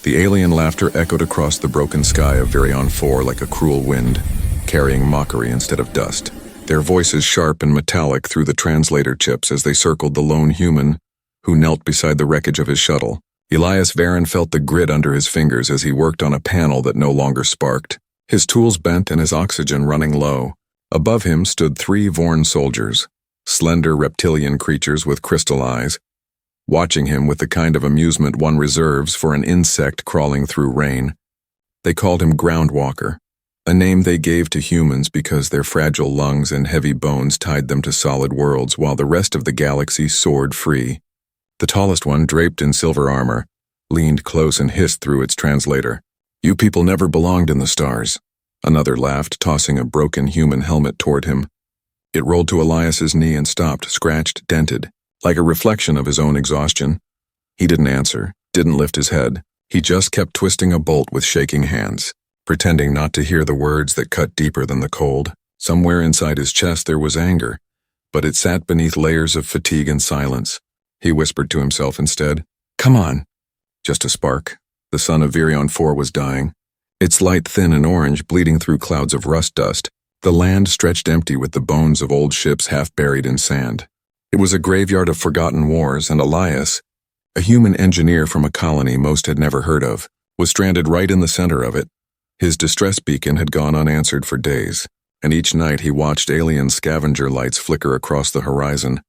The alien laughter echoed across the broken sky of Virion 4 like a cruel wind, carrying mockery instead of dust. Their voices sharp and metallic through the translator chips as they circled the lone human who knelt beside the wreckage of his shuttle. Elias Varen felt the grit under his fingers as he worked on a panel that no longer sparked, his tools bent and his oxygen running low. Above him stood 3 Vorn soldiers, slender reptilian creatures with crystal eyes, watching him with the kind of amusement one reserves for an insect crawling through rain. They called him Groundwalker, a name they gave to humans because their fragile lungs and heavy bones tied them to solid worlds while the rest of the galaxy soared free. The tallest one, draped in silver armor, leaned close and hissed through its translator. "You people never belonged in the stars." Another laughed, tossing a broken human helmet toward him. It rolled to Elias's knee and stopped, scratched, dented, like a reflection of his own exhaustion. He didn't answer, didn't lift his head. He just kept twisting a bolt with shaking hands, pretending not to hear the words that cut deeper than the cold. Somewhere inside his chest there was anger, but it sat beneath layers of fatigue and silence. He whispered to himself instead, "Come on." Just a spark. The sun of Virion 4 was dying, its light thin and orange, bleeding through clouds of rust dust. The land stretched empty with the bones of old ships half buried in sand. It was a graveyard of forgotten wars, and Elias, a human engineer from a colony most had never heard of, was stranded right in the center of it. His distress beacon had gone unanswered for days, and each night he watched alien scavenger lights flicker across the horizon,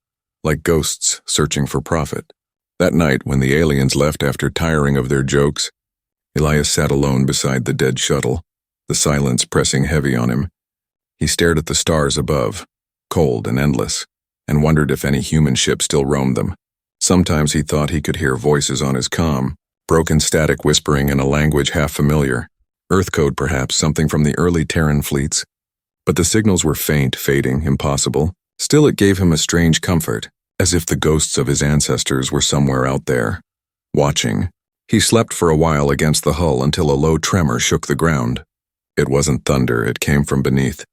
like ghosts searching for profit. That night, when the aliens left after tiring of their jokes, Elias sat alone beside the dead shuttle, the silence pressing heavy on him. He stared at the stars above, cold and endless, and wondered if any human ship still roamed them. Sometimes he thought he could hear voices on his comm, broken static whispering in a language half familiar. Earth code perhaps, something from the early Terran fleets. But the signals were faint, fading, impossible. Still, it gave him a strange comfort, as if the ghosts of his ancestors were somewhere out there, watching. He slept for a while against the hull until a low tremor shook the ground. It wasn't thunder, it came from beneath.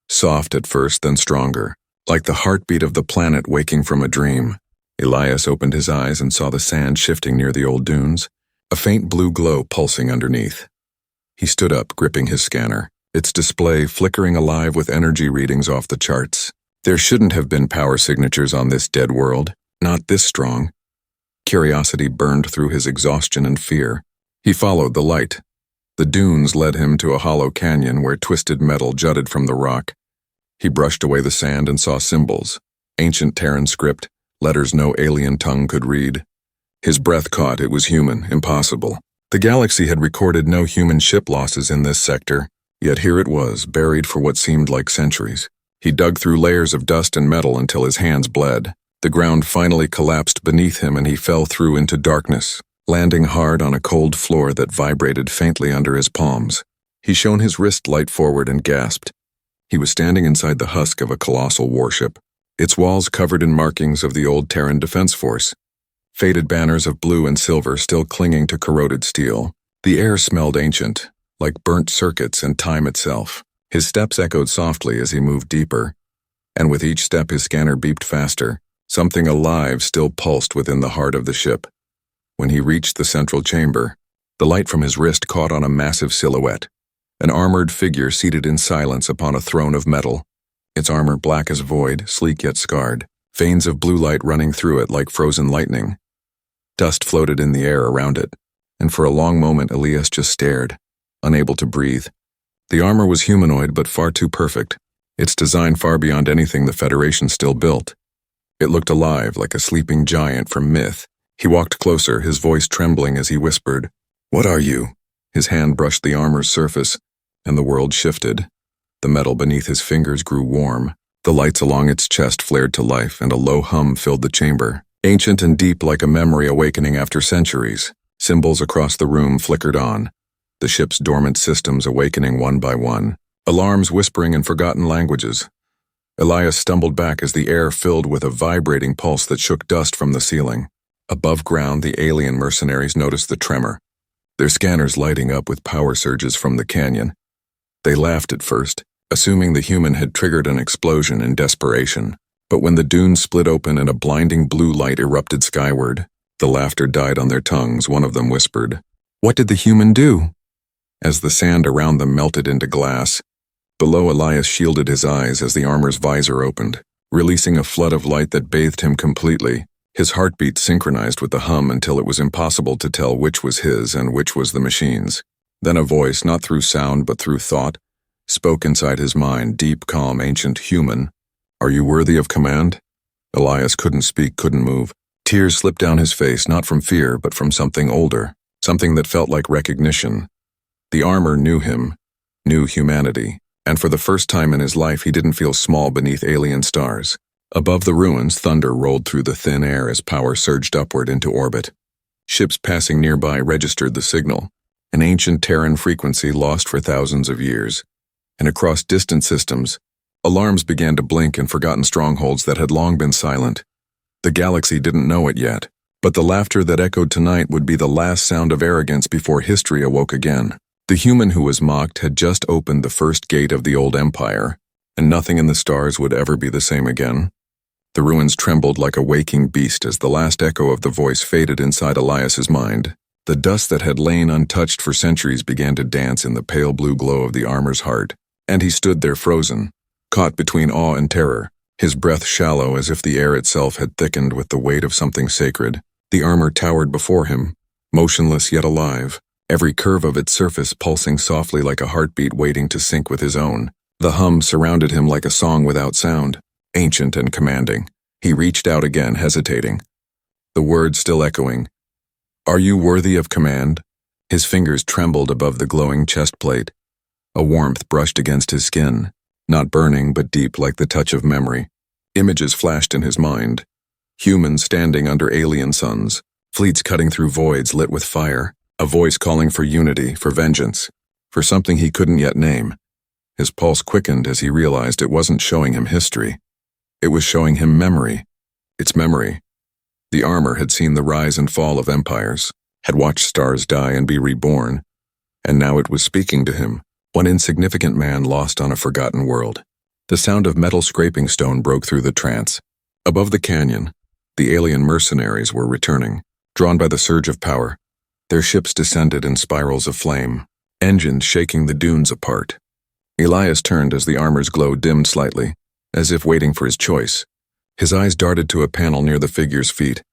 Soft at first, then stronger, like the heartbeat of the planet waking from a dream. Elias opened his eyes and saw the sand shifting near the old dunes, a faint blue glow pulsing underneath. He stood up, gripping his scanner, its display flickering alive with energy readings off the charts. There shouldn't have been power signatures on this dead world, not this strong. Curiosity burned through his exhaustion and fear. He followed the light. The dunes led him to a hollow canyon where twisted metal jutted from the rock. He brushed away the sand and saw symbols, ancient Terran script, letters no alien tongue could read. His breath caught. It was human, impossible. The galaxy had recorded no human ship losses in this sector, yet here it was, buried for what seemed like centuries. He dug through layers of dust and metal until his hands bled. The ground finally collapsed beneath him and he fell through into darkness, landing hard on a cold floor that vibrated faintly under his palms. He shone his wrist light forward and gasped. He was standing inside the husk of a colossal warship, its walls covered in markings of the old Terran Defense Force, faded banners of blue and silver still clinging to corroded steel. The air smelled ancient, like burnt circuits and time itself. His steps echoed softly as he moved deeper, and with each step his scanner beeped faster. Something alive still pulsed within the heart of the ship. When he reached the central chamber, the light from his wrist caught on a massive silhouette, an armored figure seated in silence upon a throne of metal, its armor black as void, sleek yet scarred, veins of blue light running through it like frozen lightning. Dust floated in the air around it, and for a long moment Elias just stared, unable to breathe. The armor was humanoid but far too perfect, its design far beyond anything the Federation still built. It looked alive, like a sleeping giant from myth. He walked closer, his voice trembling as he whispered, "What are you?" His hand brushed the armor's surface, and the world shifted. The metal beneath his fingers grew warm. The lights along its chest flared to life, and a low hum filled the chamber, ancient and deep like a memory awakening after centuries. Symbols across the room flickered on, the ship's dormant systems awakening one by one, alarms whispering in forgotten languages. Elias stumbled back as the air filled with a vibrating pulse that shook dust from the ceiling. Above ground, the alien mercenaries noticed the tremor, their scanners lighting up with power surges from the canyon. They laughed at first, assuming the human had triggered an explosion in desperation. But when the dunes split open and a blinding blue light erupted skyward, the laughter died on their tongues. One of them whispered, What did the human do? As the sand around them melted into glass, below Elias shielded his eyes as the armor's visor opened, releasing a flood of light that bathed him completely. His heartbeat synchronized with the hum until it was impossible to tell which was his and which was the machine's. Then a voice, not through sound but through thought, spoke inside his mind, deep, calm, ancient human. Are you worthy of command? Elias couldn't speak, couldn't move. Tears slipped down his face, not from fear, but from something older, something that felt like recognition. The armor knew him, knew humanity, and for the first time in his life he didn't feel small beneath alien stars. Above the ruins, thunder rolled through the thin air as power surged upward into orbit. Ships passing nearby registered the signal, an ancient Terran frequency lost for thousands of years. And across distant systems, alarms began to blink in forgotten strongholds that had long been silent. The galaxy didn't know it yet, but the laughter that echoed tonight would be the last sound of arrogance before history awoke again. The human who was mocked had just opened the first gate of the old empire, and nothing in the stars would ever be the same again. The ruins trembled like a waking beast as the last echo of the voice faded inside Elias's mind. The dust that had lain untouched for centuries began to dance in the pale blue glow of the armor's heart, and he stood there frozen, caught between awe and terror, his breath shallow as if the air itself had thickened with the weight of something sacred. The armor towered before him, motionless yet alive, every curve of its surface pulsing softly like a heartbeat waiting to sync with his own. The hum surrounded him like a song without sound, ancient and commanding. He reached out again, hesitating. The words still echoing. Are you worthy of command? His fingers trembled above the glowing chest plate. A warmth brushed against his skin, not burning but deep like the touch of memory. Images flashed in his mind. Humans standing under alien suns, fleets cutting through voids lit with fire, a voice calling for unity, for vengeance, for something he couldn't yet name. His pulse quickened as he realized it wasn't showing him history. It was showing him memory. Its memory. The armor had seen the rise and fall of empires, had watched stars die and be reborn, and now it was speaking to him, one insignificant man lost on a forgotten world. The sound of metal scraping stone broke through the trance. Above the canyon, the alien mercenaries were returning, drawn by the surge of power. Their ships descended in spirals of flame, engines shaking the dunes apart. Elias turned as the armor's glow dimmed slightly, as if waiting for his choice. His eyes darted to a panel near the figure's feet,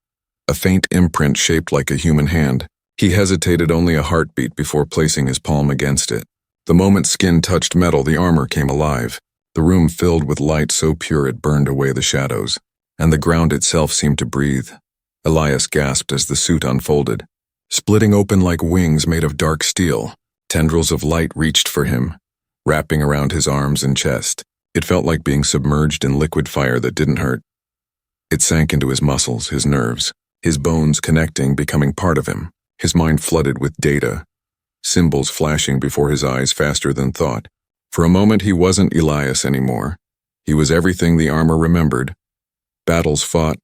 a faint imprint shaped like a human hand. He hesitated only a heartbeat before placing his palm against it. The moment skin touched metal, the armor came alive. The room filled with light so pure it burned away the shadows, and the ground itself seemed to breathe. Elias gasped as the suit unfolded, splitting open like wings made of dark steel. Tendrils of light reached for him, wrapping around his arms and chest. It felt like being submerged in liquid fire that didn't hurt. It sank into his muscles, his nerves, his bones connecting, becoming part of him. His mind flooded with data, symbols flashing before his eyes faster than thought. For a moment he wasn't Elias anymore. He was everything the armor remembered. Battles fought,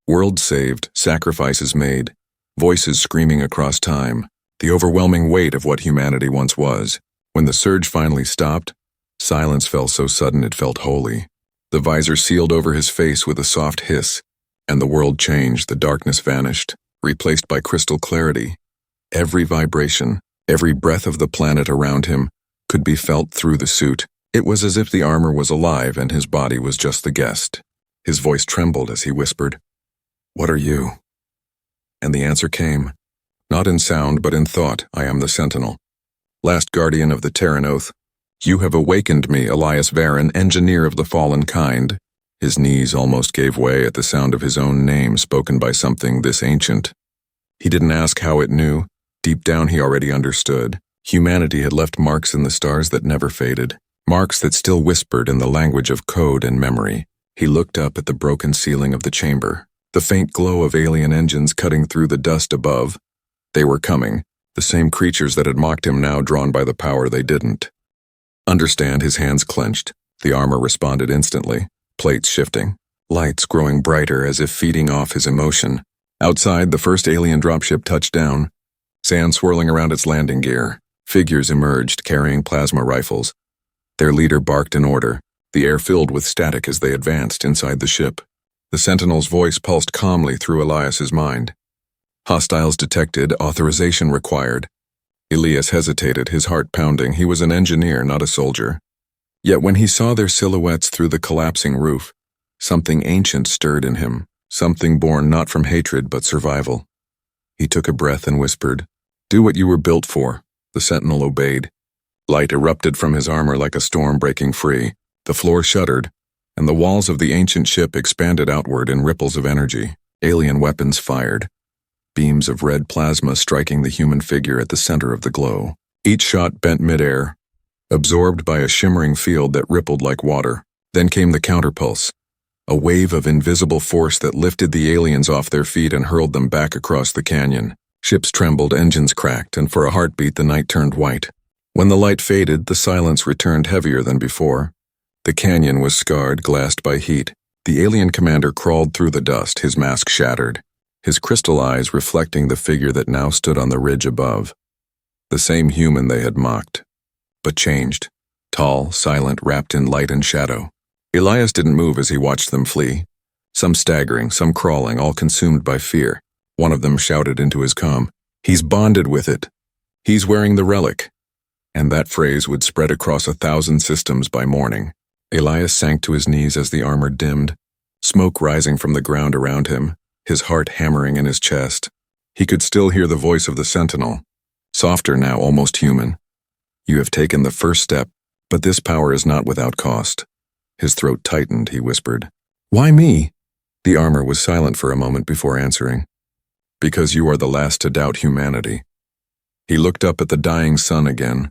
worlds saved, sacrifices made, voices screaming across time, the overwhelming weight of what humanity once was. When the surge finally stopped, silence fell so sudden it felt holy. The visor sealed over his face with a soft hiss, and the world changed. The darkness vanished, replaced by crystal clarity. Every vibration, every breath of the planet around him could be felt through the suit. It was as if the armor was alive and his body was just the guest. His voice trembled as he whispered, "What are you?" And the answer came, not in sound but in thought. "I am the Sentinel, last guardian of the Terran Oath. You have awakened me, Elias Varan, engineer of the fallen kind." His knees almost gave way at the sound of his own name spoken by something this ancient. He didn't ask how it knew. Deep down he already understood. Humanity had left marks in the stars that never faded, marks that still whispered in the language of code and memory. He looked up at the broken ceiling of the chamber, the faint glow of alien engines cutting through the dust above. They were coming, the same creatures that had mocked him now drawn by the power they didn't understand. His hands clenched. The armor responded instantly, plates shifting, lights growing brighter as if feeding off his emotion. Outside, the first alien dropship touched down, sand swirling around its landing gear. Figures emerged, carrying plasma rifles. Their leader barked an order, the air filled with static as they advanced inside the ship. The Sentinel's voice pulsed calmly through Elias's mind. "Hostiles detected, authorization required." Elias hesitated, his heart pounding. He was an engineer, not a soldier. Yet when he saw their silhouettes through the collapsing roof, something ancient stirred in him, something born not from hatred but survival. He took a breath and whispered, "Do what you were built for." The sentinel obeyed. Light erupted from his armor like a storm breaking free. The floor shuddered, and the walls of the ancient ship expanded outward in ripples of energy. Alien weapons fired, beams of red plasma striking the human figure at the center of the glow. Each shot bent midair, absorbed by a shimmering field that rippled like water. Then came the counterpulse, a wave of invisible force that lifted the aliens off their feet and hurled them back across the canyon. Ships trembled, engines cracked, and for a heartbeat the night turned white. When the light faded, the silence returned heavier than before. The canyon was scarred, glassed by heat. The alien commander crawled through the dust, his mask shattered, his crystal eyes reflecting the figure that now stood on the ridge above. The same human they had mocked, but changed. Tall, silent, wrapped in light and shadow. Elias didn't move as he watched them flee. Some staggering, some crawling, all consumed by fear. One of them shouted into his comm, "He's bonded with it. He's wearing the relic." And that phrase would spread across 1,000 systems by morning. Elias sank to his knees as the armor dimmed, smoke rising from the ground around him, his heart hammering in his chest. He could still hear the voice of the sentinel, softer now, almost human. "You have taken the first step, but this power is not without cost." His throat tightened, he whispered. "Why me?" The armor was silent for a moment before answering. "Because you are the last to doubt humanity." He looked up at the dying sun again,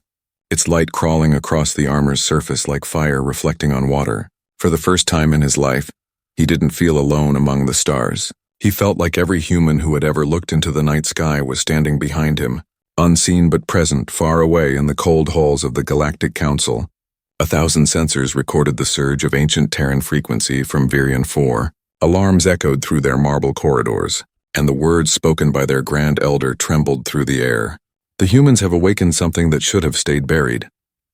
its light crawling across the armor's surface like fire reflecting on water. For the first time in his life, he didn't feel alone among the stars. He felt like every human who had ever looked into the night sky was standing behind him, unseen but present, far away in the cold halls of the Galactic Council. 1,000 sensors recorded the surge of ancient Terran frequency from Virion 4. Alarms echoed through their marble corridors, and the words spoken by their Grand Elder trembled through the air. "The humans have awakened something that should have stayed buried."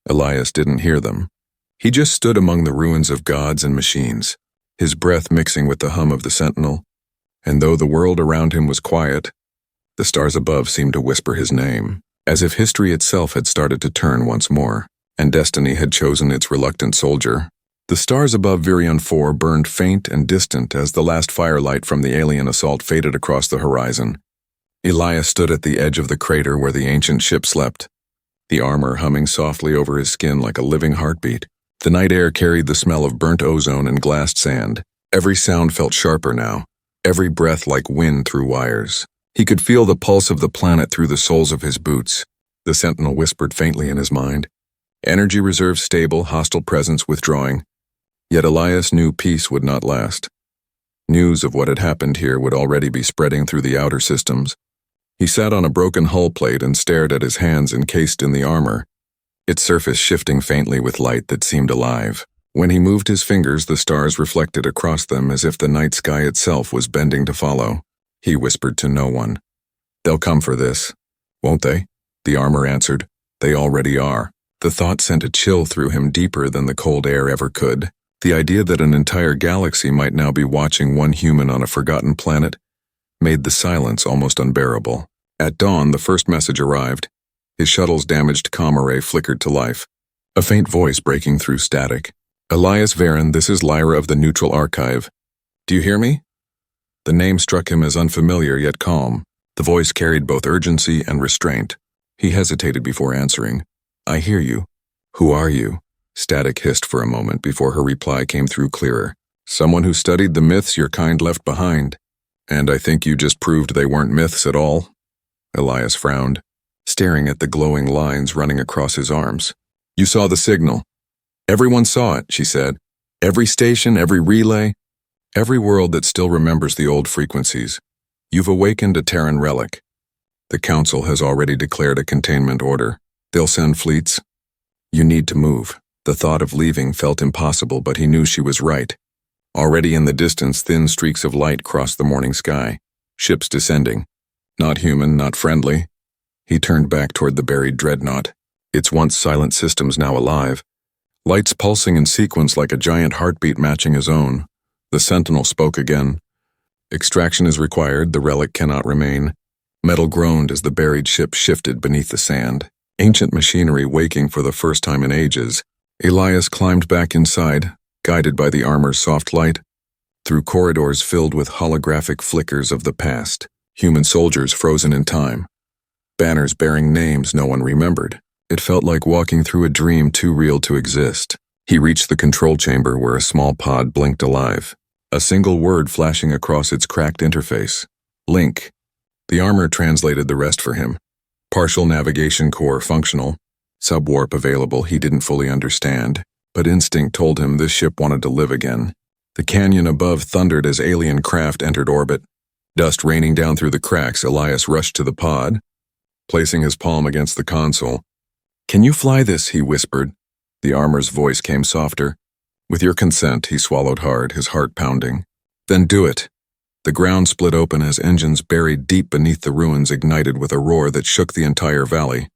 Elias didn't hear them. He just stood among the ruins of gods and machines, his breath mixing with the hum of the sentinel. And though the world around him was quiet, the stars above seemed to whisper his name, as if history itself had started to turn once more, and destiny had chosen its reluctant soldier. The stars above Virion 4 burned faint and distant as the last firelight from the alien assault faded across the horizon. Elias stood at the edge of the crater where the ancient ship slept, the armor humming softly over his skin like a living heartbeat. The night air carried the smell of burnt ozone and glassed sand. Every sound felt sharper now, every breath like wind through wires. He could feel the pulse of the planet through the soles of his boots. The sentinel whispered faintly in his mind. Energy reserves stable, hostile presence withdrawing. Yet Elias knew peace would not last. News of what had happened here would already be spreading through the outer systems. He sat on a broken hull plate and stared at his hands encased in the armor, its surface shifting faintly with light that seemed alive. When he moved his fingers, the stars reflected across them as if the night sky itself was bending to follow. He whispered to no one. "They'll come for this, won't they?" The armor answered. "They already are." The thought sent a chill through him deeper than the cold air ever could. The idea that an entire galaxy might now be watching one human on a forgotten planet made the silence almost unbearable. At dawn, the first message arrived. His shuttle's damaged comm array flickered to life, a faint voice breaking through static. "Elias Varen, this is Lyra of the Neutral Archive. Do you hear me?" The name struck him as unfamiliar yet calm. The voice carried both urgency and restraint. He hesitated before answering. "I hear you. Who are you?" Static hissed for a moment before her reply came through clearer. "Someone who studied the myths your kind left behind. And I think you just proved they weren't myths at all." Elias frowned, staring at the glowing lines running across his arms. "You saw the signal." "Everyone saw it," she said. "Every station, every relay, every world that still remembers the old frequencies. You've awakened a Terran relic. The Council has already declared a containment order. They'll send fleets. You need to move." The thought of leaving felt impossible, but he knew she was right. Already in the distance, thin streaks of light crossed the morning sky. Ships descending. Not human, not friendly. He turned back toward the buried dreadnought, its once silent systems now alive. Lights pulsing in sequence like a giant heartbeat matching his own. The sentinel spoke again. "Extraction is required, the relic cannot remain. Metal groaned as the buried ship shifted beneath the sand. Ancient machinery waking for the first time in ages, Elias climbed back inside, guided by the armor's soft light, through corridors filled with holographic flickers of the past, human soldiers frozen in time, banners bearing names no one remembered. It felt like walking through a dream too real to exist. He reached the control chamber where a small pod blinked alive, a single word flashing across its cracked interface. Link. The armor translated the rest for him. Partial navigation core functional, subwarp available. He didn't fully understand, but instinct told him this ship wanted to live again. The canyon above thundered as alien craft entered orbit. Dust raining down through the cracks, Elias rushed to the pod, placing his palm against the console. "Can you fly this?" he whispered. The armor's voice came softer. "With your consent," he swallowed hard, his heart pounding. "Then do it." The ground split open as engines buried deep beneath the ruins ignited with a roar that shook the entire valley.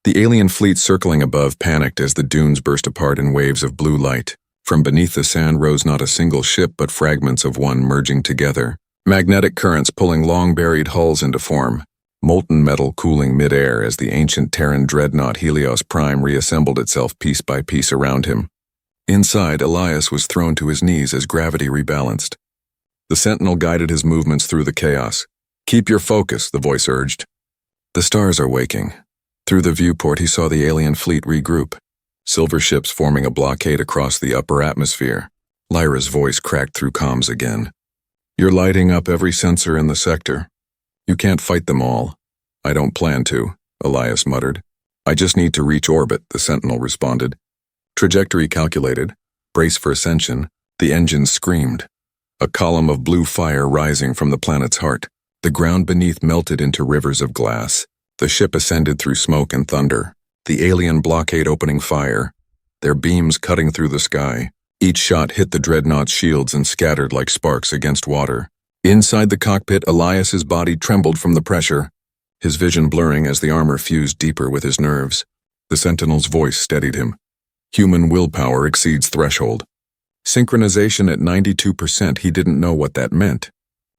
The alien fleet circling above panicked as the dunes burst apart in waves of blue light. From beneath the sand rose not a single ship but fragments of one merging together, magnetic currents pulling long-buried hulls into form, molten metal cooling mid-air as the ancient Terran dreadnought Helios Prime reassembled itself piece by piece around him. Inside, Elias was thrown to his knees as gravity rebalanced. The sentinel guided his movements through the chaos. "Keep your focus," the voice urged. "The stars are waking." Through the viewport he saw the alien fleet regroup, silver ships forming a blockade across the upper atmosphere. Lyra's voice cracked through comms again. "You're lighting up every sensor in the sector. You can't fight them all." "I don't plan to," Elias muttered. "I just need to reach orbit," the sentinel responded. Trajectory calculated. Brace for ascension. The engines screamed. A column of blue fire rising from the planet's heart. The ground beneath melted into rivers of glass. The ship ascended through smoke and thunder, the alien blockade opening fire, their beams cutting through the sky. Each shot hit the dreadnought's shields and scattered like sparks against water. Inside the cockpit, Elias's body trembled from the pressure, his vision blurring as the armor fused deeper with his nerves. The sentinel's voice steadied him. Human willpower exceeds threshold. Synchronization at 92%, he didn't know what that meant,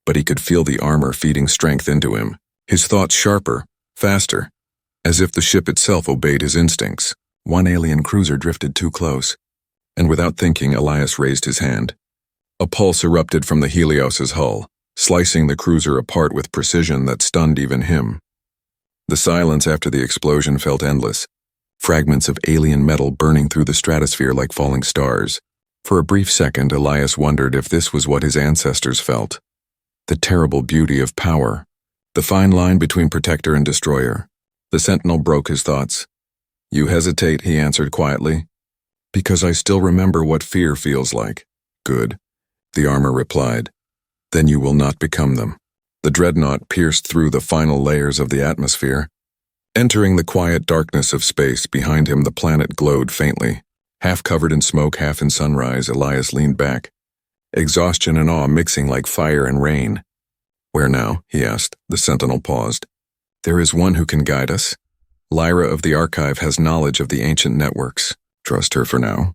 but he could feel the armor feeding strength into him, his thoughts sharper, faster, as if the ship itself obeyed his instincts. One alien cruiser drifted too close, and without thinking, Elias raised his hand. A pulse erupted from the Helios's hull, slicing the cruiser apart with precision that stunned even him. The silence after the explosion felt endless, fragments of alien metal burning through the stratosphere like falling stars. For a brief second, Elias wondered if this was what his ancestors felt. The terrible beauty of power, the fine line between protector and destroyer. The sentinel broke his thoughts. "You hesitate," he answered quietly. "Because I still remember what fear feels like." "Good," the armor replied. "Then you will not become them." The dreadnought pierced through the final layers of the atmosphere. Entering the quiet darkness of space, behind him the planet glowed faintly. Half covered in smoke, half in sunrise, Elias leaned back, exhaustion and awe mixing like fire and rain. "Where now?" he asked. The sentinel paused. "There is one who can guide us. Lyra of the Archive has knowledge of the ancient networks. Trust her for now."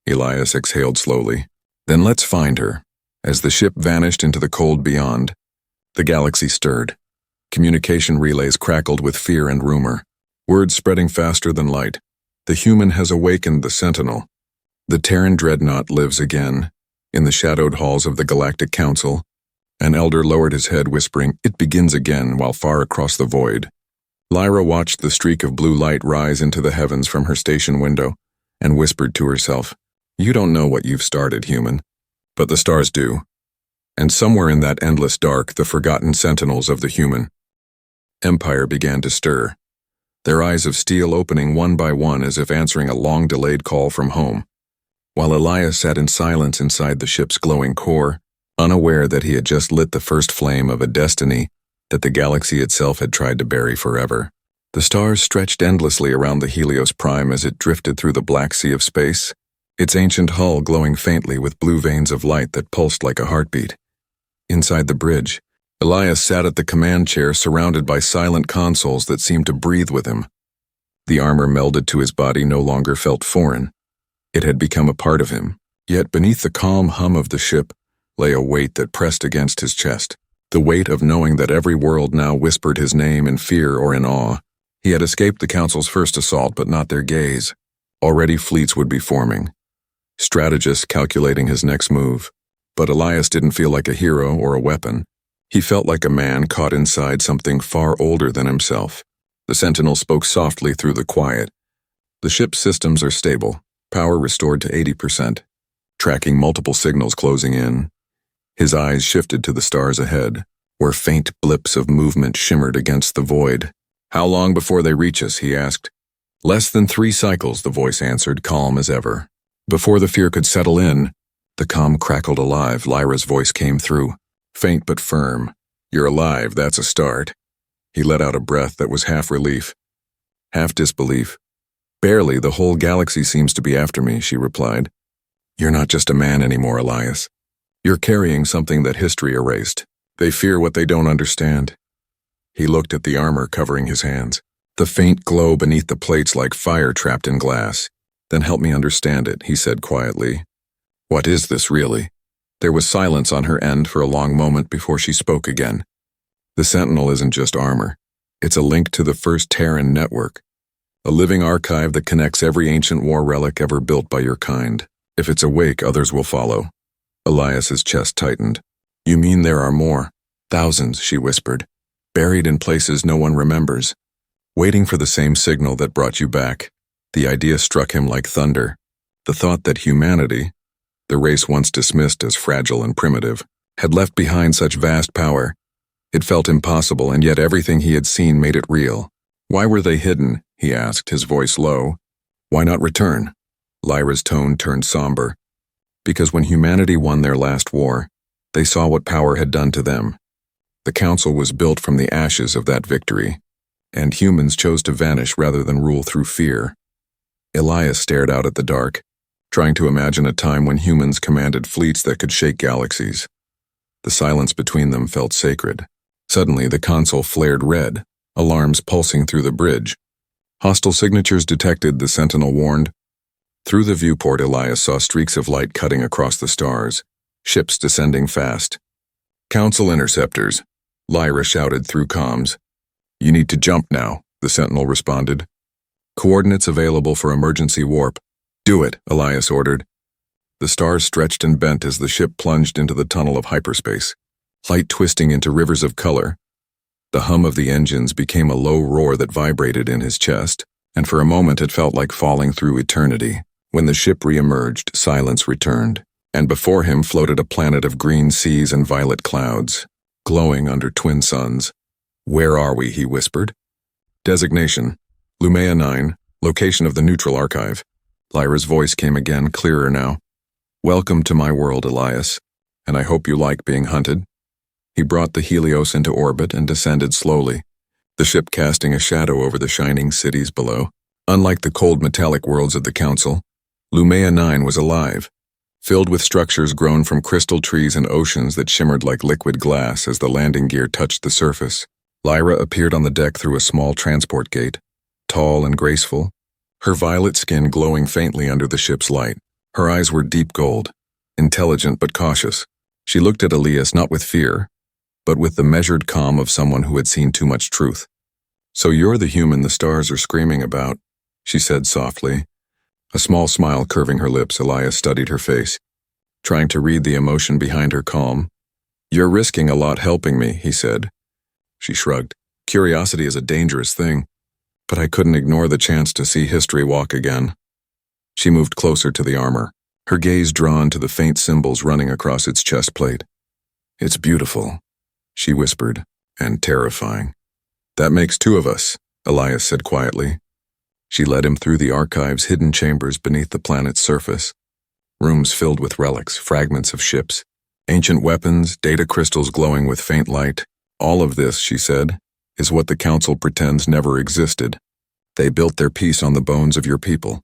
Elias exhaled slowly. "Then let's find her." As the ship vanished into the cold beyond, the galaxy stirred. Communication relays crackled with fear and rumor, words spreading faster than light. "The human has awakened the sentinel. The Terran dreadnought lives again." In the shadowed halls of the Galactic Council, an elder lowered his head, whispering, "It begins again," while far across the void, Lyra watched the streak of blue light rise into the heavens from her station window and whispered to herself, "You don't know what you've started, human. But the stars do." And somewhere in that endless dark, the forgotten sentinels of the human empire began to stir, their eyes of steel opening one by one as if answering a long-delayed call from home. While Elias sat in silence inside the ship's glowing core, unaware that he had just lit the first flame of a destiny that the galaxy itself had tried to bury forever. The stars stretched endlessly around the Helios Prime as it drifted through the black sea of space, its ancient hull glowing faintly with blue veins of light that pulsed like a heartbeat. Inside the bridge, Elias sat at the command chair surrounded by silent consoles that seemed to breathe with him. The armor melded to his body no longer felt foreign. It had become a part of him. Yet beneath the calm hum of the ship lay a weight that pressed against his chest. The weight of knowing that every world now whispered his name in fear or in awe. He had escaped the Council's first assault, but not their gaze. Already fleets would be forming. Strategists calculating his next move. But Elias didn't feel like a hero or a weapon. He felt like a man caught inside something far older than himself. The Sentinel spoke softly through the quiet. The ship's systems are stable, power restored to 80%, tracking multiple signals closing in. His eyes shifted to the stars ahead, where faint blips of movement shimmered against the void. "How long before they reach us?" he asked. "Less than 3 cycles," the voice answered, calm as ever. Before the fear could settle in, the comm crackled alive. Lyra's voice came through, faint but firm. "You're alive, that's a start." He let out a breath that was half relief, half disbelief. "Barely, the whole galaxy seems to be after me," she replied. "You're not just a man anymore, Elias. You're carrying something that history erased. They fear what they don't understand." He looked at the armor covering his hands, the faint glow beneath the plates like fire trapped in glass. "Then help me understand it," he said quietly. "What is this really?" There was silence on her end for a long moment before she spoke again. "The Sentinel isn't just armor. It's a link to the first Terran network. A living archive that connects every ancient war relic ever built by your kind. If it's awake, others will follow." Elias's chest tightened. "You mean there are more?" "Thousands," she whispered. "Buried in places no one remembers. Waiting for the same signal that brought you back." The idea struck him like thunder. The thought that humanity, the race once dismissed as fragile and primitive, had left behind such vast power. It felt impossible, and yet everything he had seen made it real. "Why were they hidden?" he asked, his voice low. "Why not return?" Lyra's tone turned somber. "Because when humanity won their last war, they saw what power had done to them. The Council was built from the ashes of that victory, and humans chose to vanish rather than rule through fear." Elias stared out at the dark, trying to imagine a time when humans commanded fleets that could shake galaxies. The silence between them felt sacred. Suddenly, the console flared red, alarms pulsing through the bridge. "Hostile signatures detected," the Sentinel warned. Through the viewport, Elias saw streaks of light cutting across the stars, ships descending fast. "Council interceptors," Lyra shouted through comms. "You need to jump now," the Sentinel responded. "Coordinates available for emergency warp." "Do it," Elias ordered. The stars stretched and bent as the ship plunged into the tunnel of hyperspace, light twisting into rivers of color. The hum of the engines became a low roar that vibrated in his chest, and for a moment it felt like falling through eternity. When the ship re-emerged, silence returned, and before him floated a planet of green seas and violet clouds, glowing under twin suns. "Where are we?" he whispered. "Designation: Lumea 9, location of the neutral archive." Lyra's voice came again, clearer now. "Welcome to my world, Elias, and I hope you like being hunted." He brought the Helios into orbit and descended slowly, the ship casting a shadow over the shining cities below. Unlike the cold metallic worlds of the Council, Lumea 9 was alive, filled with structures grown from crystal trees and oceans that shimmered like liquid glass as the landing gear touched the surface. Lyra appeared on the deck through a small transport gate, tall and graceful, her violet skin glowing faintly under the ship's light. Her eyes were deep gold, intelligent but cautious. She looked at Elias not with fear, but with the measured calm of someone who had seen too much truth. "So you're the human the stars are screaming about," she said softly. A small smile curving her lips, Elias studied her face, trying to read the emotion behind her calm. "You're risking a lot helping me," he said. She shrugged. "Curiosity is a dangerous thing, but I couldn't ignore the chance to see history walk again." She moved closer to the armor, her gaze drawn to the faint symbols running across its chest plate. "It's beautiful," she whispered, "and terrifying." "That makes 2 of us," Elias said quietly. She led him through the archive's hidden chambers beneath the planet's surface. Rooms filled with relics, fragments of ships, ancient weapons, data crystals glowing with faint light. "All of this," she said, "is what the Council pretends never existed. They built their peace on the bones of your people."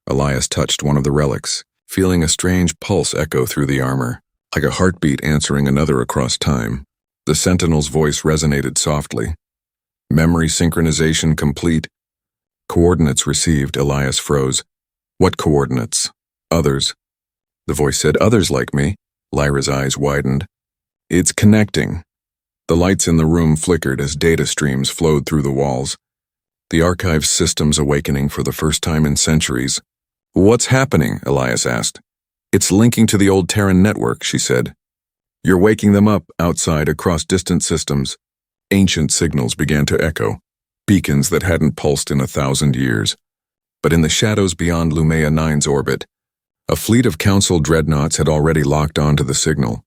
Elias touched one of the relics, feeling a strange pulse echo through the armor, like a heartbeat answering another across time. The Sentinel's voice resonated softly. "Memory synchronization complete." "Coordinates received," Elias froze. "What coordinates?" "Others." The voice said, "Others like me." Lyra's eyes widened. "It's connecting." The lights in the room flickered as data streams flowed through the walls. The archive's systems awakening for the first time in centuries. "What's happening?" Elias asked. "It's linking to the old Terran network," she said. "You're waking them up outside across distant systems." Ancient signals began to echo, beacons that hadn't pulsed in 1,000 years. But in the shadows beyond Lumea 9's orbit, a fleet of Council dreadnoughts had already locked onto the signal.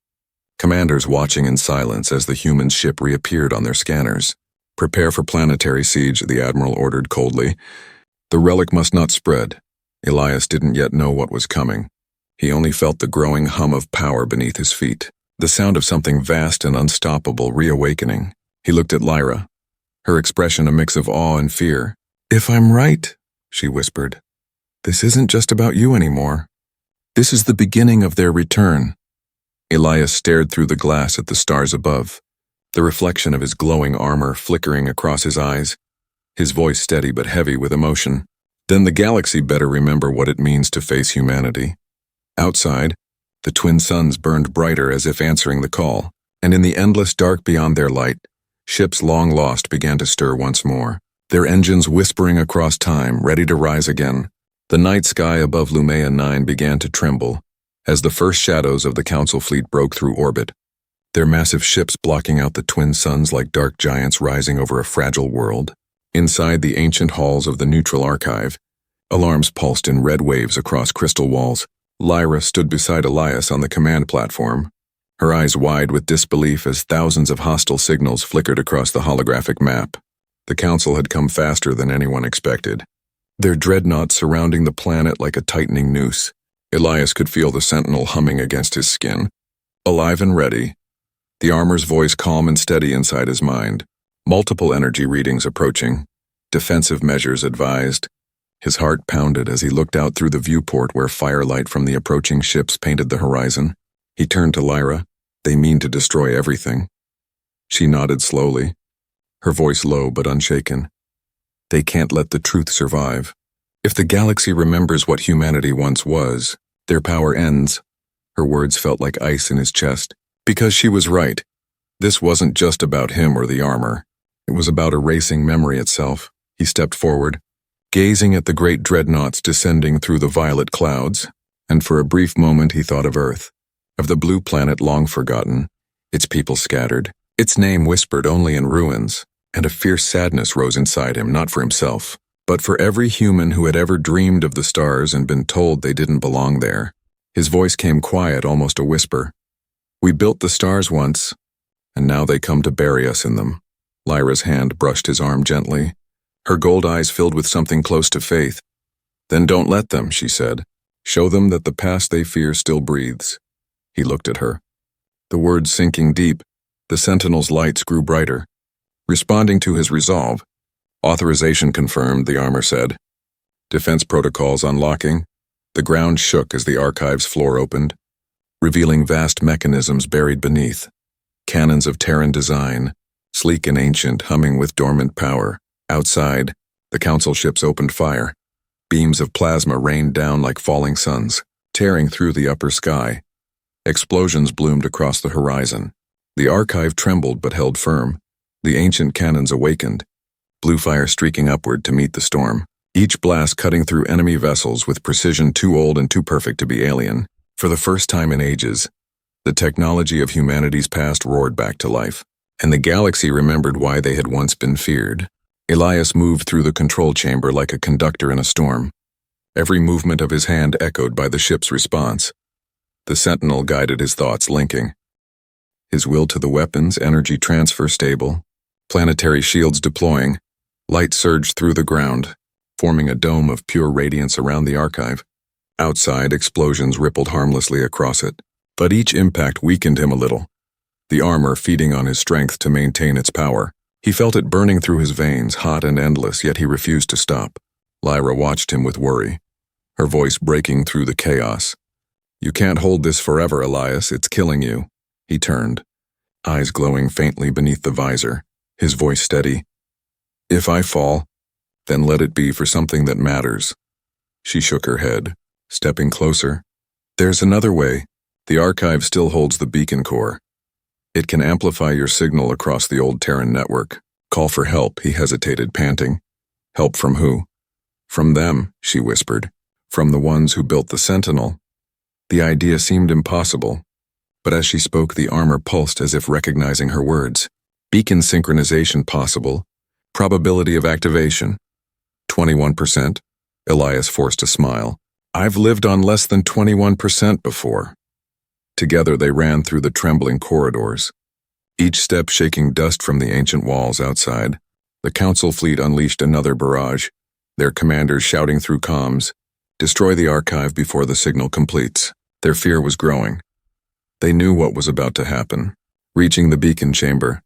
Commanders watching in silence as the human ship reappeared on their scanners. "Prepare for planetary siege," the Admiral ordered coldly. The relic must not spread. Elias didn't yet know what was coming. He only felt the growing hum of power beneath his feet, the sound of something vast and unstoppable reawakening. He looked at Lyra, her expression a mix of awe and fear. "If I'm right," she whispered, "this isn't just about you anymore. This is the beginning of their return." Elias stared through the glass at the stars above, the reflection of his glowing armor flickering across his eyes, his voice steady but heavy with emotion. "Then the galaxy better remember what it means to face humanity." Outside, the twin suns burned brighter as if answering the call, and in the endless dark beyond their light, ships long lost began to stir once more, their engines whispering across time, ready to rise again. The night sky above Lumea 9 began to tremble as the first shadows of the Council fleet broke through orbit, their massive ships blocking out the twin suns like dark giants rising over a fragile world. Inside the ancient halls of the Neutral Archive, alarms pulsed in red waves across crystal walls. Lyra stood beside Elias on the command platform, her eyes wide with disbelief as thousands of hostile signals flickered across the holographic map. The Council had come faster than anyone expected, their dreadnoughts surrounding the planet like a tightening noose. Elias could feel the Sentinel humming against his skin. Alive and ready, the armor's voice calm and steady inside his mind. Multiple energy readings approaching, defensive measures advised. His heart pounded as he looked out through the viewport where firelight from the approaching ships painted the horizon. He turned to Lyra. "They mean to destroy everything." She nodded slowly, her voice low but unshaken. "They can't let the truth survive. If the galaxy remembers what humanity once was, their power ends." Her words felt like ice in his chest. Because she was right. This wasn't just about him or the armor. It was about erasing memory itself. He stepped forward, gazing at the great dreadnoughts descending through the violet clouds, and for a brief moment he thought of Earth, of the blue planet long forgotten, its people scattered, its name whispered only in ruins, and a fierce sadness rose inside him, not for himself, but for every human who had ever dreamed of the stars and been told they didn't belong there. His voice came quiet, almost a whisper. "We built the stars once, and now they come to bury us in them." Lyra's hand brushed his arm gently, her gold eyes filled with something close to faith. "Then don't let them," she said. "Show them that the past they fear still breathes." He looked at her, the words sinking deep. The Sentinel's lights grew brighter, responding to his resolve. "Authorization confirmed," the armor said. "Defense protocols unlocking." The ground shook as the archive's floor opened, revealing vast mechanisms buried beneath. Cannons of Terran design, sleek and ancient, humming with dormant power. Outside, the Council ships opened fire. Beams of plasma rained down like falling suns, tearing through the upper sky. Explosions bloomed across the horizon. The archive trembled but held firm. The ancient cannons awakened, blue fire streaking upward to meet the storm, each blast cutting through enemy vessels with precision too old and too perfect to be alien. For the first time in ages, the technology of humanity's past roared back to life, and the galaxy remembered why they had once been feared. Elias moved through the control chamber like a conductor in a storm, every movement of his hand echoed by the ship's response. The Sentinel guided his thoughts, linking. His will to the weapons, energy transfer stable, planetary shields deploying, light surged through the ground, forming a dome of pure radiance around the archive. Outside, explosions rippled harmlessly across it, but each impact weakened him a little, the armor feeding on his strength to maintain its power. He felt it burning through his veins, hot and endless, yet he refused to stop. Lyra watched him with worry, her voice breaking through the chaos. "You can't hold this forever, Elias. It's killing you." He turned, eyes glowing faintly beneath the visor, his voice steady. "If I fall, then let it be for something that matters." She shook her head, stepping closer. "There's another way. The archive still holds the beacon core. It can amplify your signal across the old Terran network. Call for help, he hesitated, panting. Help from who? From them, she whispered. From the ones who built the Sentinel. The idea seemed impossible, but as she spoke, the armor pulsed as if recognizing her words. Beacon synchronization possible. Probability of activation. 21%. Elias forced a smile. I've lived on less than 21% before. Together they ran through the trembling corridors, each step shaking dust from the ancient walls outside. The Council fleet unleashed another barrage, their commanders shouting through comms, "Destroy the archive before the signal completes." Their fear was growing. They knew what was about to happen. Reaching the beacon chamber,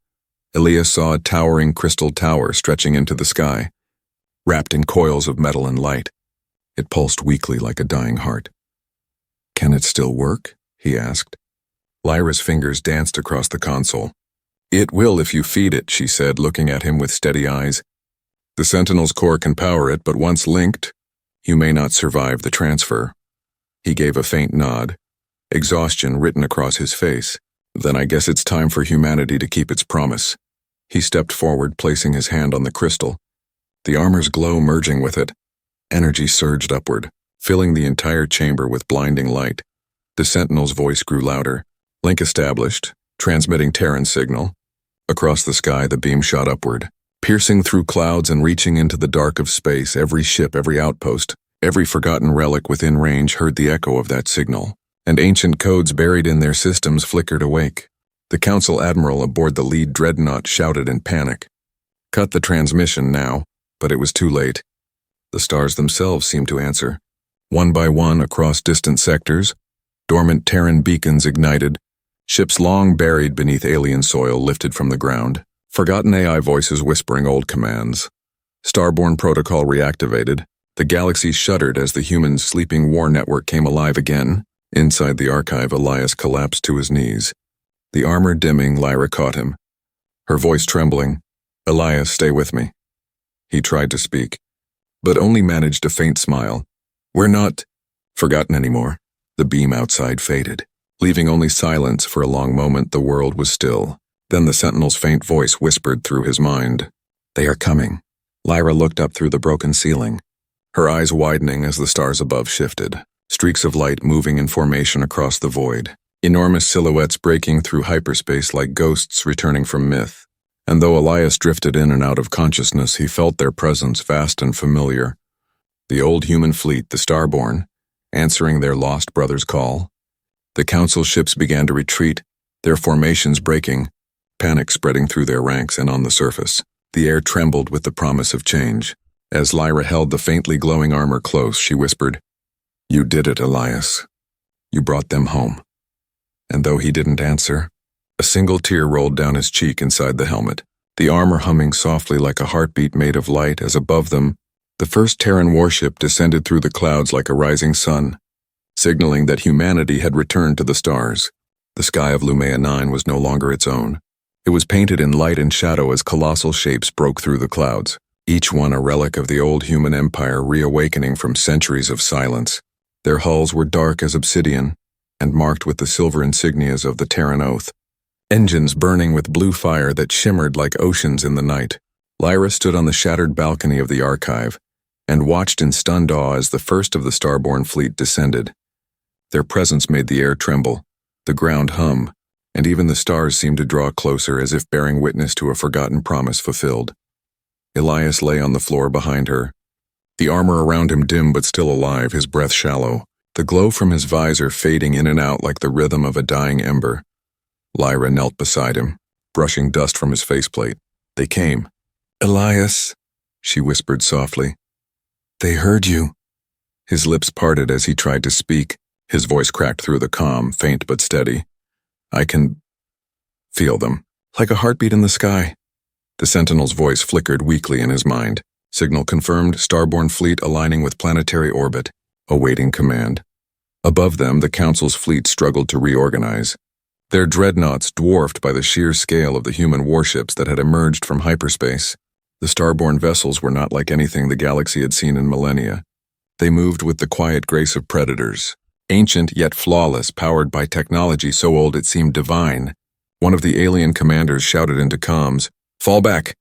Elias saw a towering crystal tower stretching into the sky, wrapped in coils of metal and light. It pulsed weakly like a dying heart. "Can it still work?" he asked. Lyra's fingers danced across the console. "It will if you feed it," she said, looking at him with steady eyes. "The Sentinel's core can power it, but once linked, you may not survive the transfer." He gave a faint nod, exhaustion written across his face. "Then I guess it's time for humanity to keep its promise." He stepped forward, placing his hand on the crystal, the armor's glow merging with it. Energy surged upward, filling the entire chamber with blinding light. The Sentinel's voice grew louder. Link established, transmitting Terran signal. Across the sky, the beam shot upward, piercing through clouds and reaching into the dark of space. Every ship, every outpost, every forgotten relic within range heard the echo of that signal, and ancient codes buried in their systems flickered awake. The Council Admiral aboard the lead dreadnought shouted in panic. Cut the transmission now, but it was too late. The stars themselves seemed to answer. One by one, across distant sectors, dormant Terran beacons ignited, ships long buried beneath alien soil lifted from the ground, forgotten AI voices whispering old commands. Starborn protocol reactivated. The galaxies shuddered as the humans' sleeping war network came alive again. Inside the archive, Elias collapsed to his knees. The armor dimming, Lyra caught him, her voice trembling. "Elias, stay with me." He tried to speak, but only managed a faint smile. "We're not forgotten anymore." The beam outside faded, leaving only silence. For a long moment the world was still. Then the Sentinel's faint voice whispered through his mind. "They are coming." Lyra looked up through the broken ceiling, her eyes widening as the stars above shifted, streaks of light moving in formation across the void, enormous silhouettes breaking through hyperspace like ghosts returning from myth. And though Elias drifted in and out of consciousness, he felt their presence vast and familiar. The old human fleet, the Starborn, answering their lost brother's call. The Council ships began to retreat, their formations breaking, panic spreading through their ranks and on the surface. The air trembled with the promise of change. As Lyra held the faintly glowing armor close, she whispered, "You did it, Elias. You brought them home." And though he didn't answer, a single tear rolled down his cheek inside the helmet, the armor humming softly like a heartbeat made of light as above them, the first Terran warship descended through the clouds like a rising sun, signaling that humanity had returned to the stars. The sky of Lumea 9 was no longer its own. It was painted in light and shadow as colossal shapes broke through the clouds, each one a relic of the old human empire reawakening from centuries of silence. Their hulls were dark as obsidian and marked with the silver insignias of the Terran oath, engines burning with blue fire that shimmered like oceans in the night. Lyra stood on the shattered balcony of the archive and watched in stunned awe as the first of the Starborn fleet descended. Their presence made the air tremble, the ground hum, and even the stars seemed to draw closer as if bearing witness to a forgotten promise fulfilled. Elias lay on the floor behind her, the armor around him dim but still alive, his breath shallow, the glow from his visor fading in and out like the rhythm of a dying ember. Lyra knelt beside him, brushing dust from his faceplate. "They came." "Elias," she whispered softly. "They heard you." His lips parted as he tried to speak, his voice cracked through the calm, faint but steady. "I can feel them, like a heartbeat in the sky." The Sentinel's voice flickered weakly in his mind. Signal confirmed, Starborn fleet aligning with planetary orbit, awaiting command. Above them, the Council's fleet struggled to reorganize, their dreadnoughts dwarfed by the sheer scale of the human warships that had emerged from hyperspace. The Starborn vessels were not like anything the galaxy had seen in millennia. They moved with the quiet grace of predators, ancient yet flawless, powered by technology so old it seemed divine. One of the alien commanders shouted into comms, "Fall back!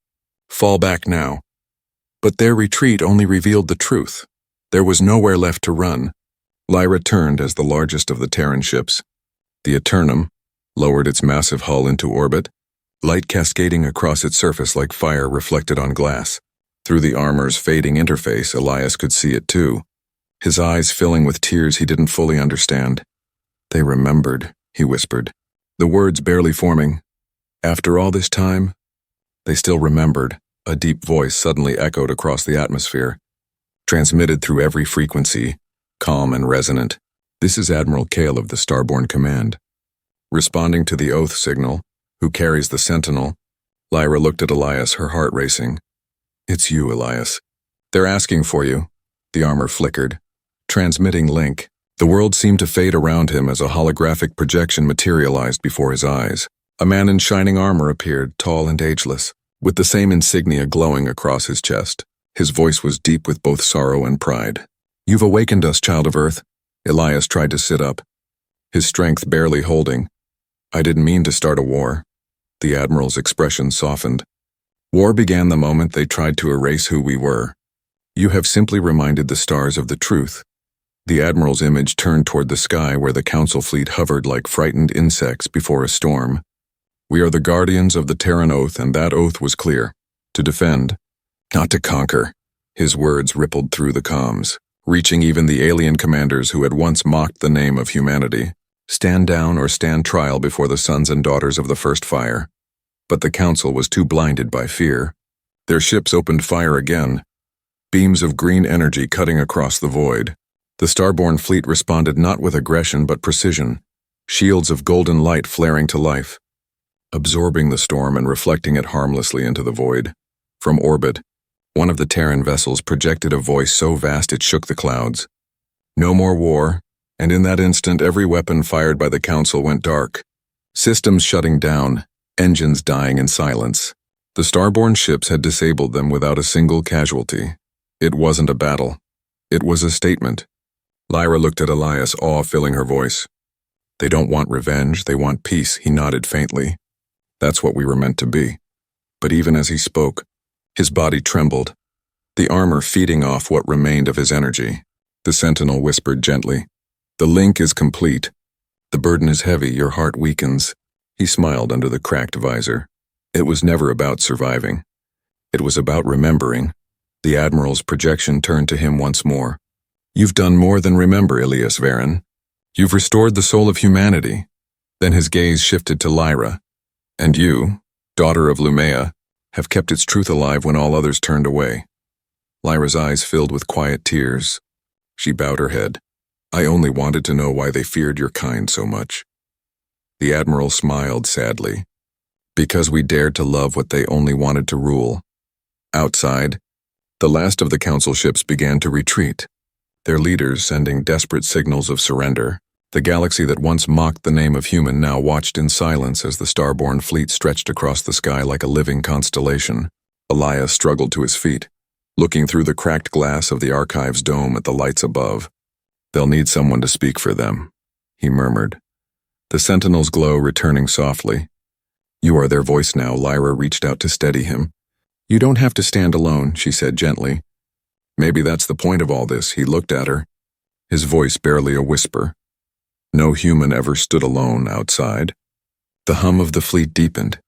Fall back now!" But their retreat only revealed the truth. There was nowhere left to run. Lyra turned as the largest of the Terran ships. The Eternum lowered its massive hull into orbit, light cascading across its surface like fire reflected on glass. Through the armor's fading interface, Elias could see it too, his eyes filling with tears he didn't fully understand. "They remembered," he whispered, the words barely forming. "After all this time, they still remembered." A deep voice suddenly echoed across the atmosphere, transmitted through every frequency, calm and resonant. "This is Admiral Kale of the Starborn Command." Responding to the oath signal, "Who carries the Sentinel?" Lyra looked at Elias, her heart racing. "It's you, Elias. They're asking for you." The armor flickered. Transmitting link. The world seemed to fade around him as a holographic projection materialized before his eyes. A man in shining armor appeared, tall and ageless, with the same insignia glowing across his chest. His voice was deep with both sorrow and pride. "You've awakened us, child of Earth." Elias tried to sit up, his strength barely holding. "I didn't mean to start a war." The Admiral's expression softened. "War began the moment they tried to erase who we were. You have simply reminded the stars of the truth." The Admiral's image turned toward the sky where the Council fleet hovered like frightened insects before a storm. "We are the guardians of the Terran Oath, and that oath was clear. To defend, not to conquer." His words rippled through the comms, reaching even the alien commanders who had once mocked the name of humanity. Stand down or stand trial before the sons and daughters of the first fire. But the Council was too blinded by fear. Their ships opened fire again, beams of green energy cutting across the void. The Starborn fleet responded not with aggression but precision, shields of golden light flaring to life, absorbing the storm and reflecting it harmlessly into the void. From orbit, one of the Terran vessels projected a voice so vast it shook the clouds. "No more war," and in that instant every weapon fired by the Council went dark. Systems shutting down, engines dying in silence. The Starborn ships had disabled them without a single casualty. It wasn't a battle. It was a statement. Lyra looked at Elias, awe filling her voice. "They don't want revenge, they want peace," he nodded faintly. "That's what we were meant to be." But even as he spoke, his body trembled, the armor feeding off what remained of his energy. The Sentinel whispered gently, "The link is complete. The burden is heavy, your heart weakens." He smiled under the cracked visor. It was never about surviving. It was about remembering. The Admiral's projection turned to him once more. "You've done more than remember, Ilias Varen. You've restored the soul of humanity." Then his gaze shifted to Lyra. "And you, daughter of Lumea, have kept its truth alive when all others turned away." Lyra's eyes filled with quiet tears. She bowed her head. "I only wanted to know why they feared your kind so much." The Admiral smiled sadly. "Because we dared to love what they only wanted to rule." Outside, the last of the Council ships began to retreat, their leaders sending desperate signals of surrender. The galaxy that once mocked the name of human now watched in silence as the Starborn fleet stretched across the sky like a living constellation. Elias struggled to his feet, looking through the cracked glass of the Archives dome at the lights above. "They'll need someone to speak for them," he murmured, the Sentinel's glow returning softly. "You are their voice now." Lyra reached out to steady him. "You don't have to stand alone," she said gently. "Maybe that's the point of all this." He looked at her, his voice barely a whisper. No human ever stood alone outside. The hum of the fleet deepened,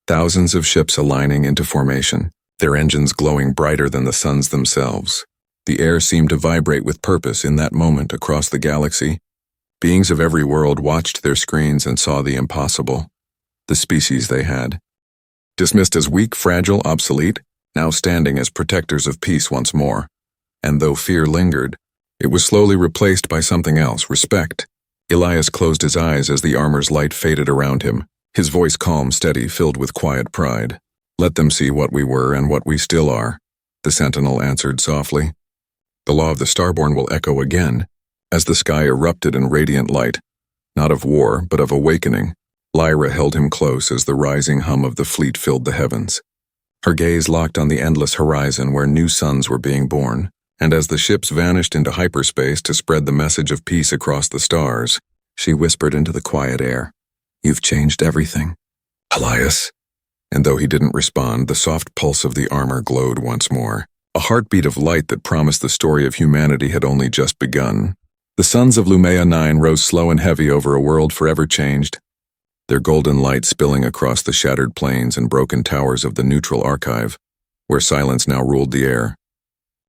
thousands of ships aligning into formation, their engines glowing brighter than the suns themselves. The air seemed to vibrate with purpose in that moment across the galaxy. Beings of every world watched their screens and saw the impossible, the species they had. Dismissed as weak, fragile, obsolete, now standing as protectors of peace once more. And though fear lingered, it was slowly replaced by something else, respect. Elias closed his eyes as the armor's light faded around him, his voice calm, steady, filled with quiet pride. "Let them see what we were and what we still are," the Sentinel answered softly. The law of the Starborn will echo again, as the sky erupted in radiant light, not of war, but of awakening. Lyra held him close as the rising hum of the fleet filled the heavens. Her gaze locked on the endless horizon where new suns were being born, and as the ships vanished into hyperspace to spread the message of peace across the stars, she whispered into the quiet air, "You've changed everything. Elias? And though he didn't respond, the soft pulse of the armor glowed once more. A heartbeat of light that promised the story of humanity had only just begun. The suns of Lumea 9 rose slow and heavy over a world forever changed, their golden light spilling across the shattered plains and broken towers of the neutral archive, where silence now ruled the air.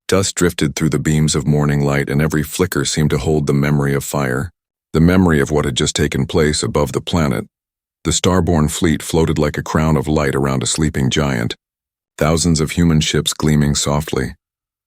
Dust drifted through the beams of morning light, and every flicker seemed to hold the memory of fire, the memory of what had just taken place above the planet. The starborn fleet floated like a crown of light around a sleeping giant, thousands of human ships gleaming softly,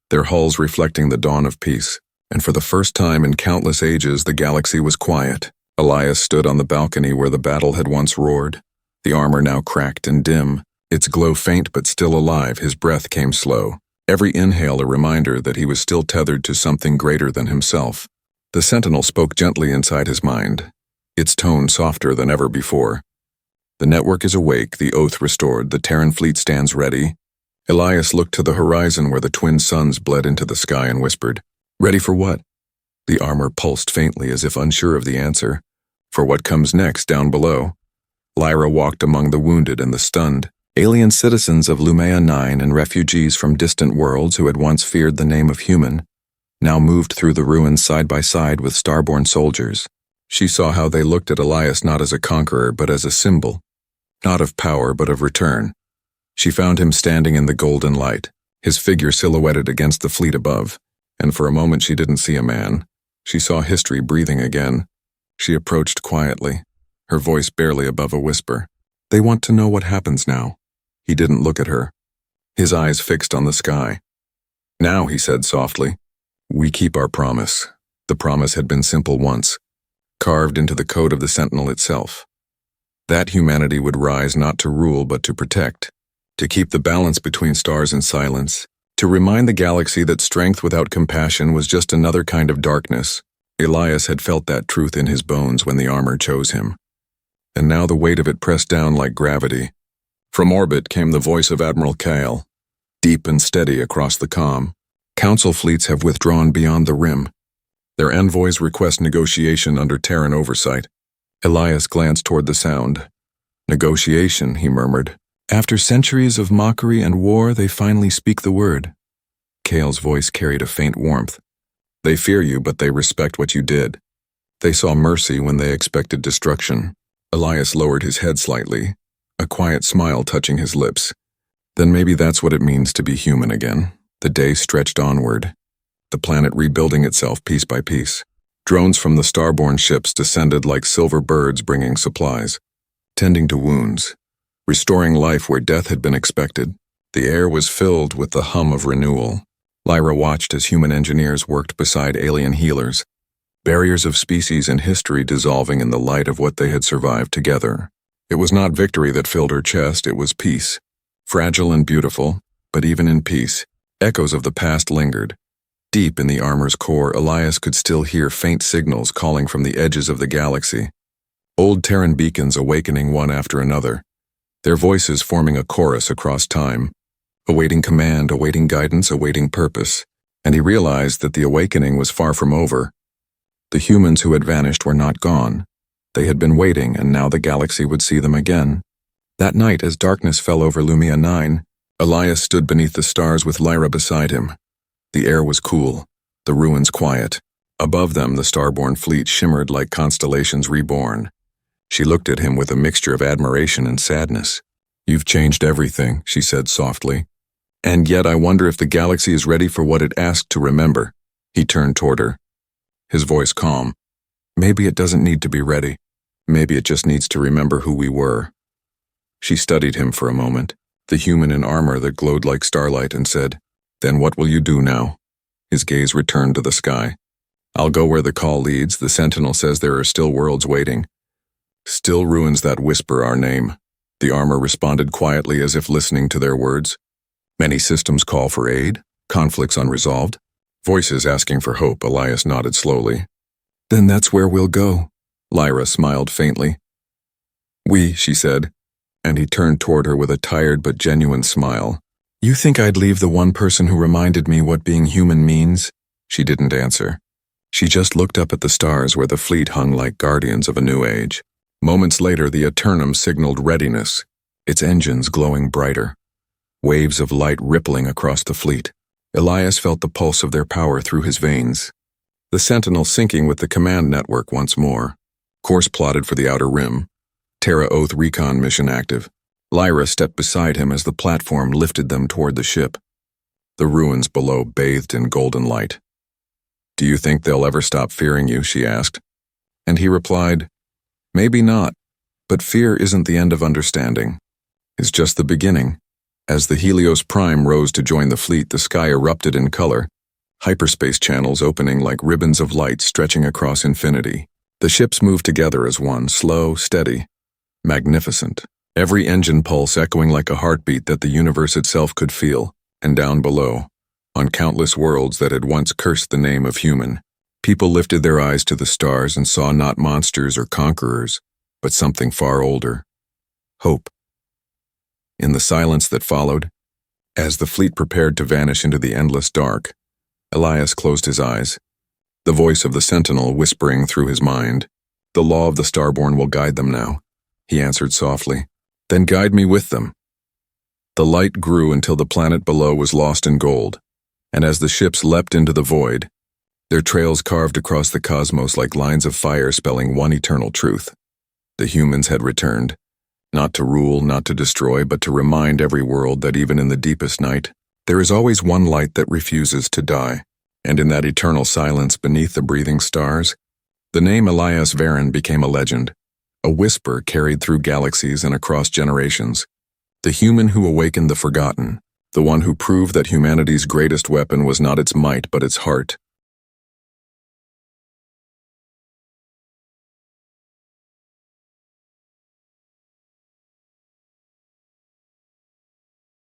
their hulls reflecting the dawn of peace. And for the first time in countless ages, the galaxy was quiet. Elias stood on the balcony where the battle had once roared, the armor now cracked and dim, its glow faint but still alive. His breath came slow, every inhale a reminder that he was still tethered to something greater than himself. The sentinel spoke gently inside his mind, its tone softer than ever before. The network is awake, the oath restored, the Terran fleet stands ready. Elias looked to the horizon where the twin suns bled into the sky and whispered, "Ready for what?" The armor pulsed faintly as if unsure of the answer. For what comes next down below? Lyra walked among the wounded and the stunned, alien citizens of Lumea 9 and refugees from distant worlds who had once feared the name of human, now moved through the ruins side by side with starborn soldiers. She saw how they looked at Elias not as a conqueror but as a symbol, not of power but of return. She found him standing in the golden light, his figure silhouetted against the fleet above, and for a moment she didn't see a man. She saw history breathing again. She approached quietly, her voice barely above a whisper. "They want to know what happens now." He didn't look at her, his eyes fixed on the sky. "Now," he said softly, "we keep our promise." The promise had been simple once, carved into the code of the Sentinel itself. That humanity would rise not to rule but to protect, to keep the balance between stars and silence, to remind the galaxy that strength without compassion was just another kind of darkness. Elias had felt that truth in his bones when the armor chose him. And now the weight of it pressed down like gravity. From orbit came the voice of Admiral Kale, deep and steady across the comm. "Council fleets have withdrawn beyond the rim. Their envoys request negotiation under Terran oversight." Elias glanced toward the sound. "Negotiation," he murmured. "After centuries of mockery and war, they finally speak the word." Kale's voice carried a faint warmth. "They fear you, but they respect what you did. They saw mercy when they expected destruction." Elias lowered his head slightly, a quiet smile touching his lips. Then maybe that's what it means to be human again. The day stretched onward, the planet rebuilding itself piece by piece. Drones from the starborn ships descended like silver birds bringing supplies, tending to wounds, restoring life where death had been expected. The air was filled with the hum of renewal. Lyra watched as human engineers worked beside alien healers, barriers of species and history dissolving in the light of what they had survived together. It was not victory that filled her chest, it was peace. Fragile and beautiful, but even in peace, echoes of the past lingered. Deep in the armor's core, Elias could still hear faint signals calling from the edges of the galaxy. Old Terran beacons awakening one after another, their voices forming a chorus across time, awaiting command, awaiting guidance, awaiting purpose. And he realized that the awakening was far from over. The humans who had vanished were not gone. They had been waiting, and now the galaxy would see them again. That night, as darkness fell over Lumea 9, Elias stood beneath the stars with Lyra beside him. The air was cool, the ruins quiet. Above them, the starborn fleet shimmered like constellations reborn. She looked at him with a mixture of admiration and sadness. "You've changed everything," she said softly. "And yet I wonder if the galaxy is ready for what it asked to remember." He turned toward her, his voice calm. "Maybe it doesn't need to be ready. Maybe it just needs to remember who we were." She studied him for a moment, the human in armor that glowed like starlight, and said, "Then what will you do now?" His gaze returned to the sky. "I'll go where the call leads. The Sentinel says there are still worlds waiting. Still ruins that whisper our name." The armor responded quietly as if listening to their words. "Many systems call for aid, conflicts unresolved, voices asking for hope." Elias nodded slowly. "Then that's where we'll go." Lyra smiled faintly. "We," she said, and he turned toward her with a tired but genuine smile. "You think I'd leave the one person who reminded me what being human means?" She didn't answer. She just looked up at the stars where the fleet hung like guardians of a new age. Moments later, the Eternum signaled readiness, its engines glowing brighter, waves of light rippling across the fleet. Elias felt the pulse of their power through his veins. The Sentinel syncing with the command network once more. Course plotted for the outer rim. Terra Oath recon mission active. Lyra stepped beside him as the platform lifted them toward the ship. The ruins below bathed in golden light. "Do you think they'll ever stop fearing you?" she asked. And he replied, "Maybe not, but fear isn't the end of understanding. It's just the beginning." As the Helios Prime rose to join the fleet, the sky erupted in color, hyperspace channels opening like ribbons of light stretching across infinity. The ships moved together as one, slow, steady, magnificent. Every engine pulse echoing like a heartbeat that the universe itself could feel. And down below, on countless worlds that had once cursed the name of human, people lifted their eyes to the stars and saw not monsters or conquerors, but something far older. Hope. In the silence that followed, as the fleet prepared to vanish into the endless dark, Elias closed his eyes, the voice of the Sentinel whispering through his mind. "The law of the Starborn will guide them now," he answered softly. "Then guide me with them." The light grew until the planet below was lost in gold, and as the ships leapt into the void, their trails carved across the cosmos like lines of fire spelling one eternal truth. The humans had returned, not to rule, not to destroy, but to remind every world that even in the deepest night, there is always one light that refuses to die. And in that eternal silence beneath the breathing stars, the name Elias Varen became a legend, a whisper carried through galaxies and across generations. The human who awakened the forgotten, the one who proved that humanity's greatest weapon was not its might but its heart.